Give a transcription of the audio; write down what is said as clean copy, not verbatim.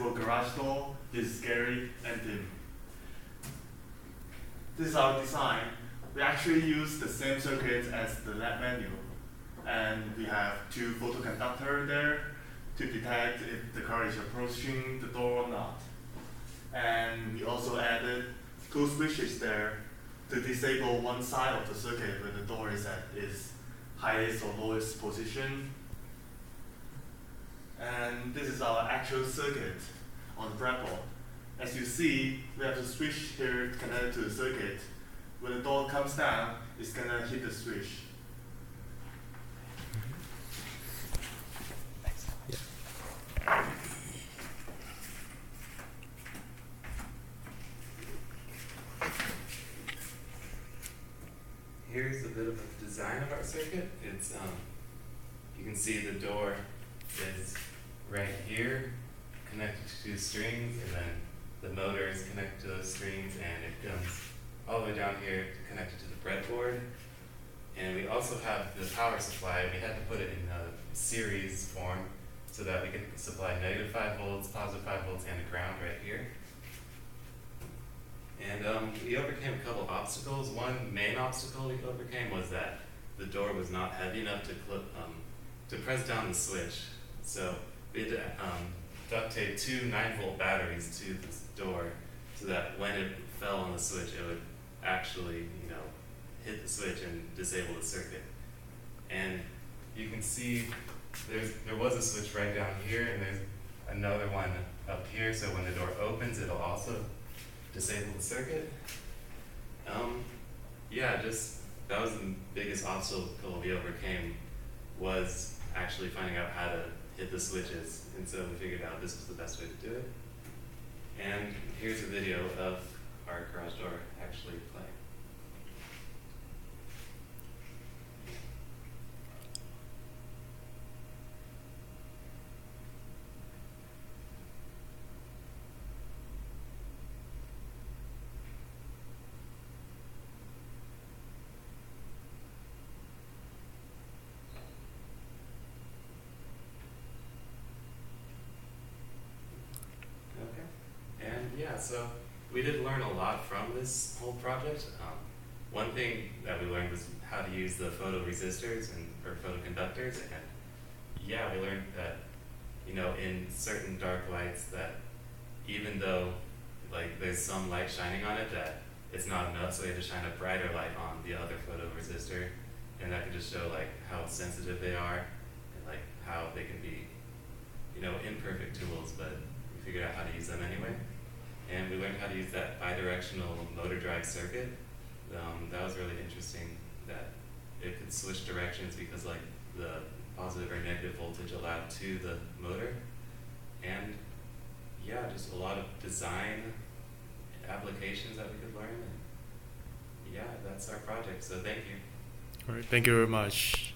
for garage door. This is scary and dim. This is our design. We actually use the same circuit as the lab manual. And we have two photoconductors there to detect if the car is approaching the door or not. And we also added two switches there to disable one side of the circuit when the door is at its highest or lowest position. And this is our actual circuit on the breadboard. As you see, we have the switch here connected to the circuit. When the door comes down, it's gonna hit the switch. Here's a bit of a design of our circuit. It's you can see the door is right here, connected to two strings, and then the motor is connected to those strings, and it comes all the way down here connected to the breadboard. And we also have the power supply. We had to put it in a series form so that we can supply -5 volts, +5 volts, and a ground right here. And we overcame a couple obstacles. One main obstacle we overcame was that the door was not heavy enough to press down the switch. So we had to duct tape two 9-volt batteries to this door so that when it fell on the switch, it would actually, hit the switch and disable the circuit. And you can see there was a switch right down here, and there's another one up here. So when the door opens, it'll also disable the circuit. That was the biggest obstacle we overcame, was actually finding out how to hit the switches. And so we figured out this was the best way to do it. And here's a video of our garage door actually playing. So we did learn a lot from this whole project. One thing that we learned was how to use the photoresistors or photoconductors, and we learned that in certain dark lights that even though there's some light shining on it, that it's not enough, so we had to shine a brighter light on the other photoresistor, and that can just show how sensitive they are and how they can be imperfect tools, but we figured out how to use them anyway. And we learned how to use that bidirectional motor drive circuit. That was really interesting, that it could switch directions because the positive or negative voltage allowed to the motor. And just a lot of design applications that we could learn. And that's our project, so thank you. All right, thank you very much.